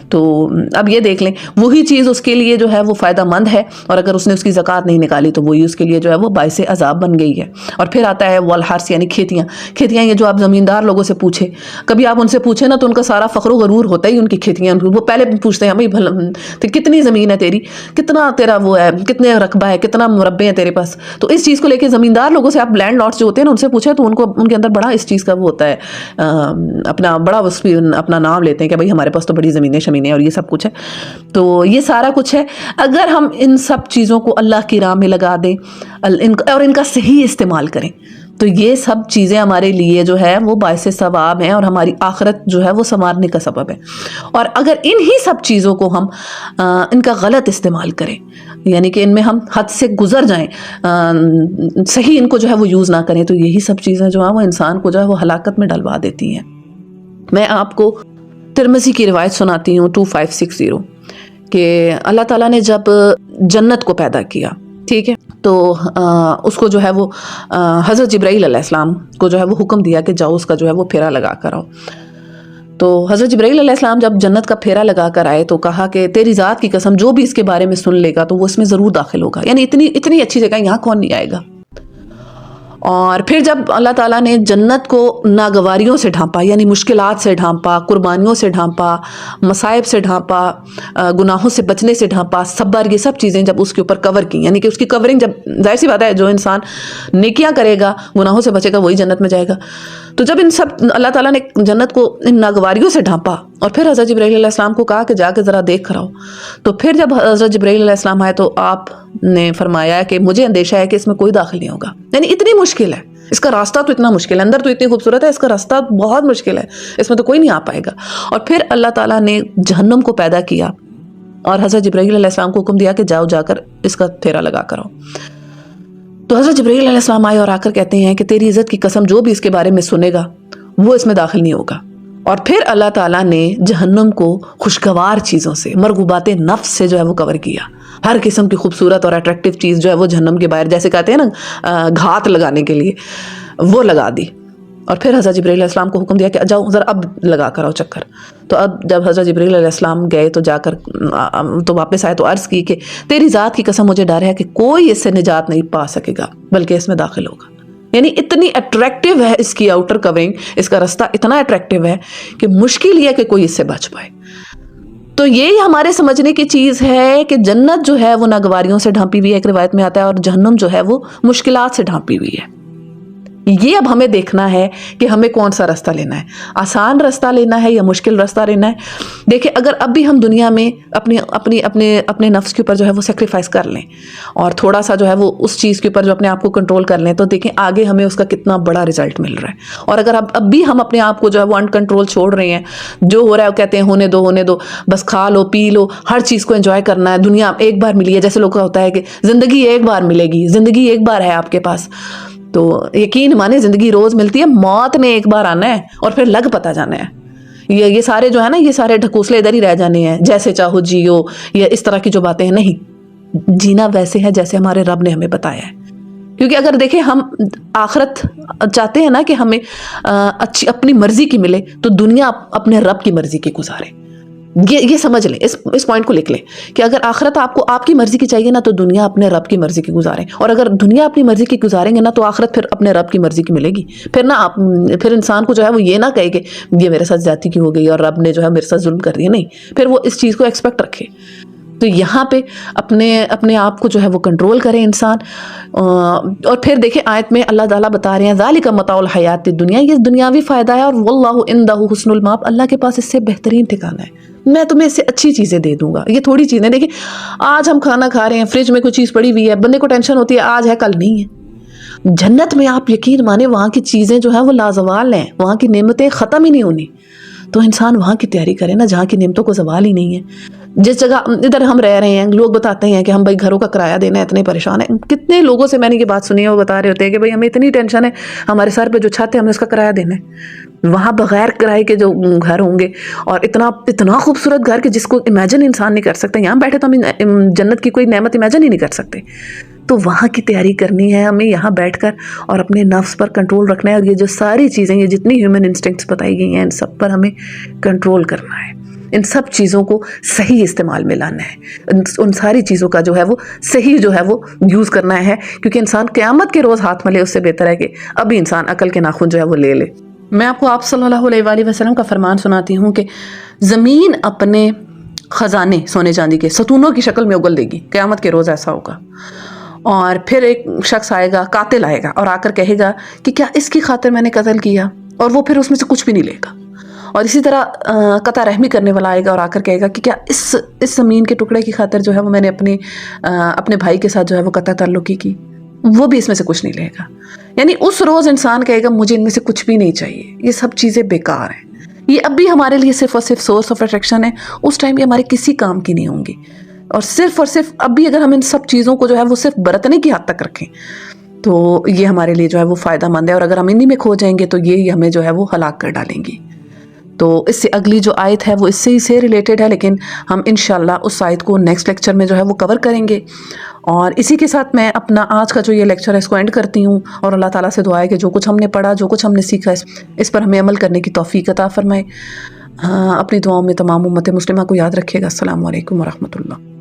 تو اب یہ دیکھ لیں, وہی چیز اس کے لیے جو ہے وہ فائدہ مند ہے, اور اگر اس نے اس کی زکوٰۃ نہیں نکالی تو وہی اس کے لیے جو ہے وہ باعث عذاب بن گئی ہے. اور پھر آتا ہے والحرث, یعنی کھیتیاں یہ جو آپ زمیندار لوگوں سے پوچھیں, کبھی آپ ان سے پوچھیں نا تو ان کا سارا فخر و غرور ہوتا ہے ان کی کھیتیاں. وہ پہلے پوچھتے ہیں بھائی کتنی زمین ہے تیری, کتنا تیرا وہ ہے, کتنے رقبہ ہے, کتنا مربع ہے تیرے پاس. تو اس چیز کو لے کے زمیندار لوگوں سے آپ لینڈ لارڈس جو ہوتے ہیں نا ان سے پوچھیں تو ان کے اندر بڑا اس چیز کا وہ ہوتا ہے, اپنا نام لیتے ہیں کہ بھائی ہمارے پاس تو بڑی زمینیں شمینیں اور یہ سب کچھ ہے. تو یہ سارا کچھ ہے. اگر ہم ان سب چیزوں کو اللہ کی راہ میں لگا دیں اور ان کا صحیح استعمال کریں تو یہ سب چیزیں ہمارے لیے جو ہے وہ باعث ثواب ہیں, اور ہماری آخرت جو ہے وہ سنوارنے کا سبب ہے. اور اگر انہی سب چیزوں کو ہم ان کا غلط استعمال کریں, یعنی کہ ان میں ہم حد سے گزر جائیں, صحیح ان کو جو ہے وہ یوز نہ کریں, تو یہی سب چیزیں جو ہیں وہ انسان کو جو ہے وہ ہلاکت میں ڈلوا دیتی ہیں. میں آپ کو ترمذی کی روایت سناتی ہوں 2560 کہ اللہ تعالیٰ نے جب جنت کو پیدا کیا, ٹھیک ہے, تو اس کو جو ہے وہ حضرت جبرائیل علیہ السلام کو جو ہے وہ حکم دیا کہ جاؤ اس کا جو ہے وہ پھیرا لگا کر آؤ. تو حضرت جبرائیل علیہ السلام جب جنت کا پھیرا لگا کر آئے تو کہا کہ تیری ذات کی قسم جو بھی اس کے بارے میں سن لے گا تو وہ اس میں ضرور داخل ہوگا, یعنی اتنی اچھی جگہ یہاں کون نہیں آئے گا. اور پھر جب اللہ تعالیٰ نے جنت کو ناگواریوں سے ڈھانپا, یعنی مشکلات سے ڈھانپا, قربانیوں سے ڈھانپا, مصائب سے ڈھانپا, گناہوں سے بچنے سے ڈھانپا, صبر, یہ سب چیزیں جب اس کے اوپر کور کی, یعنی کہ اس کی کورنگ, جب ظاہر سی بات ہے جو انسان نیکیاں کرے گا, گناہوں سے بچے گا, وہی جنت میں جائے گا. تو جب ان سب اللہ تعالیٰ نے جنت کو ان ناگواریوں سے ڈھانپا اور پھر حضرت جبرائیل علیہ السلام کو کہا کہ جا کے ذرا دیکھ کر آؤ, تو پھر جب حضرت جبرائیل علیہ السلام آئے تو آپ نے فرمایا کہ مجھے اندیشہ ہے کہ اس میں کوئی داخل نہیں ہوگا, یعنی اتنی مشکل ہے, اس کا راستہ تو اتنا مشکل ہے, اندر تو اتنی خوبصورت ہے, اس کا راستہ بہت مشکل ہے, اس میں تو کوئی نہیں آ پائے گا. اور پھر اللہ تعالیٰ نے جہنم کو پیدا کیا اور حضرت جبرائیل علیہ السلام کو حکم دیا کہ جاؤ جا کر اس کا پھیرا لگا کر آؤ. تو حضرت جبرائیل علیہ السلام آئے اور آ کر کہتے ہیں کہ تیری عزت کی قسم جو بھی اس کے بارے میں سنے گا وہ اس میں داخل نہیں ہوگا. اور پھر اللہ تعالیٰ نے جہنم کو خوشگوار چیزوں سے, مرغوبات نفس سے جو ہے وہ کور کیا. ہر قسم کی خوبصورت اور اٹریکٹیو چیز جو ہے وہ جہنم کے باہر, جیسے کہتے ہیں نا گھات لگانے کے لیے, وہ لگا دی. اور پھر حضرت جبرائیل علیہ السلام کو حکم دیا کہ جاؤ ذرا اب لگا کر آؤ چکر. تو اب جب حضرت جبرائیل علیہ السلام گئے تو جا کر تو واپس آئے تو عرض کی کہ تیری ذات کی قسم مجھے ڈر ہے کہ کوئی اس سے نجات نہیں پا سکے گا بلکہ اس میں داخل ہوگا. یعنی اتنی اٹریکٹیو ہے اس کی آؤٹر کورنگ, اس کا راستہ اتنا اٹریکٹیو ہے کہ مشکل یہ ہے کہ کوئی اس سے بچ پائے. تو یہی ہمارے سمجھنے کی چیز ہے کہ جنت جو ہے وہ ناگواریوں سے ڈھانپی ہوئی ہے, ایک روایت میں آتا ہے, اور جہنم جو ہے وہ مشکلات سے ڈھانپی ہوئی ہے. یہ اب ہمیں دیکھنا ہے کہ ہمیں کون سا راستہ لینا ہے, آسان راستہ لینا ہے یا مشکل راستہ لینا ہے. دیکھیں اگر اب بھی ہم دنیا میں اپنے نفس کے اوپر جو ہے وہ سیکریفائس کر لیں اور تھوڑا سا جو ہے وہ اس چیز کے اوپر جو اپنے آپ کو کنٹرول کر لیں, تو دیکھیں آگے ہمیں اس کا کتنا بڑا رزلٹ مل رہا ہے. اور اگر اب بھی ہم اپنے آپ کو جو ہے وہ ان کنٹرول چھوڑ رہے ہیں, جو ہو رہا ہے وہ کہتے ہیں ہونے دو, بس کھا لو پی لو, ہر چیز کو انجوائے کرنا ہے, دنیا ایک بار ملی ہے, جیسے لوگوں کا ہوتا ہے کہ زندگی ایک بار ملے گی, زندگی ایک بار ہے آپ کے پاس, تو یقین مانے زندگی روز ملتی ہے, موت نے ایک بار آنا ہے اور پھر لگ پتا جانا ہے. یہ سارے جو ہے نا, یہ سارے ڈھکوسلے ادھر ہی رہ جانے ہیں, جیسے چاہو جیو, یا اس طرح کی جو باتیں ہیں. نہیں, جینا ویسے ہے جیسے ہمارے رب نے ہمیں بتایا ہے. کیونکہ اگر دیکھیں ہم آخرت چاہتے ہیں نا کہ ہمیں اچھی اپنی مرضی کی ملے, تو دنیا اپنے رب کی مرضی کی گزارے. یہ سمجھ لیں, اس پوائنٹ کو لکھ لیں کہ اگر آخرت آپ کو آپ کی مرضی کی چاہیے نا, تو دنیا اپنے رب کی مرضی کی گزاریں. اور اگر دنیا اپنی مرضی کی گزاریں گے نا, تو آخرت پھر اپنے رب کی مرضی کی ملے گی. پھر انسان کو جو ہے وہ یہ نہ کہے کہ یہ میرے ساتھ زیادتی کی ہو گئی اور رب نے جو ہے میرے ساتھ ظلم کر دیا. نہیں, پھر وہ اس چیز کو ایکسپیکٹ رکھے. تو یہاں پہ اپنے آپ کو جو ہے وہ کنٹرول کرے انسان. اور پھر دیکھیں آیت میں اللہ تعالیٰ بتا رہے ہیں ذالک متاع الحیات الدنیا, یہ دنیاوی فائدہ ہے, اور واللہ عندہ حسن المآب, اللہ کے پاس اس سے بہترین ٹھکانہ ہے. میں تمہیں اس سے اچھی چیزیں دے دوں گا. یہ تھوڑی چیزیں دیکھیں, آج ہم کھانا کھا رہے ہیں, فریج میں کوئی چیز پڑی ہوئی ہے, بندے کو ٹینشن ہوتی ہے آج ہے کل نہیں ہے. جنت میں آپ یقین مانے وہاں کی چیزیں جو ہیں وہ لازوال ہیں, وہاں کی نعمتیں ختم ہی نہیں ہونی. تو انسان وہاں کی تیاری کرے نا جہاں کی نعمتوں کو زوال ہی نہیں ہے. جس جگہ ادھر ہم رہ رہے ہیں, لوگ بتاتے ہیں کہ ہم بھائی گھروں کا کرایہ دینا ہے, اتنے پریشان ہیں. کتنے لوگوں سے میں نے یہ بات سنی ہے, وہ بتا رہے ہوتے ہیں کہ بھائی ہمیں اتنی ٹینشن ہے, ہمارے سر پہ جو چھت ہے ہمیں اس کا کرایہ دینا ہے. وہاں بغیر کرائے کے جو گھر ہوں گے, اور اتنا خوبصورت گھر کہ جس کو امیجن انسان نہیں کر سکتا. یہاں بیٹھے تو ہم جنت کی کوئی نعمت امیجن ہی نہیں کر سکتے. تو وہاں کی تیاری کرنی ہے ہمیں یہاں بیٹھ کر, اور اپنے نفس پر کنٹرول رکھنا ہے. اور یہ جو ساری چیزیں, یہ جتنی ہیومن انسٹنکٹس بتائی گئی ہیں, ان سب پر ہمیں کنٹرول کرنا ہے. ان سب چیزوں کو صحیح استعمال میں لانا ہے. ان ساری چیزوں کا جو ہے وہ صحیح جو ہے وہ یوز کرنا ہے. کیونکہ انسان قیامت کے روز ہاتھ ملے, اس سے بہتر ہے کہ ابھی انسان عقل کے ناخن جو ہے وہ لے لے. میں آپ صلی اللہ علیہ وآلہ وسلم کا فرمان سناتی ہوں کہ زمین اپنے خزانے سونے چاندی کے ستونوں کی شکل میں اگل دے گی. قیامت کے روز ایسا ہوگا. اور پھر ایک شخص آئے گا, قاتل آئے گا, اور آ کر کہے گا کہ کیا اس کی خاطر میں نے قتل کیا, اور وہ پھر اس میں سے کچھ بھی نہیں لے گا. اور اسی طرح قطع رحمی کرنے والا آئے گا اور آ کر کہے گا کہ کیا اس زمین کے ٹکڑے کی خاطر جو ہے وہ میں نے اپنے بھائی کے ساتھ جو ہے وہ قطع تعلقی کی, وہ بھی اس میں سے کچھ نہیں لے گا. یعنی اس روز انسان کہے گا مجھے ان میں سے کچھ بھی نہیں چاہیے, یہ سب چیزیں بیکار ہیں, یہ اب بھی ہمارے لیے صرف اور صرف سورس آف اٹریکشن ہے. اس ٹائم یہ ہمارے کسی کام کی نہیں ہوں گی. اور صرف اب بھی اگر ہم ان سب چیزوں کو جو ہے وہ صرف برتنے کی حد تک رکھیں, تو یہ ہمارے لیے جو ہے وہ فائدہ مند ہے. اور اگر ہم انہی میں کھو جائیں گے تو یہ ہمیں جو ہے وہ ہلاک کر ڈالیں گی. تو اس سے اگلی جو آیت ہے وہ اس سے ریلیٹڈ ہے, لیکن ہم انشاءاللہ اس آیت کو نیکسٹ لیکچر میں جو ہے وہ کور کریں گے. اور اسی کے ساتھ میں اپنا آج کا جو یہ لیکچر ہے اس کو اینڈ کرتی ہوں. اور اللہ تعالیٰ سے دعا ہے کہ جو کچھ ہم نے پڑھا, جو کچھ ہم نے سیکھا, اس پر ہمیں عمل کرنے کی توفیق عطا فرمائے. اپنی دعاؤں میں تمام امت مسلمہ کو یاد رکھیے گا. السلام علیکم ورحمۃ اللہ.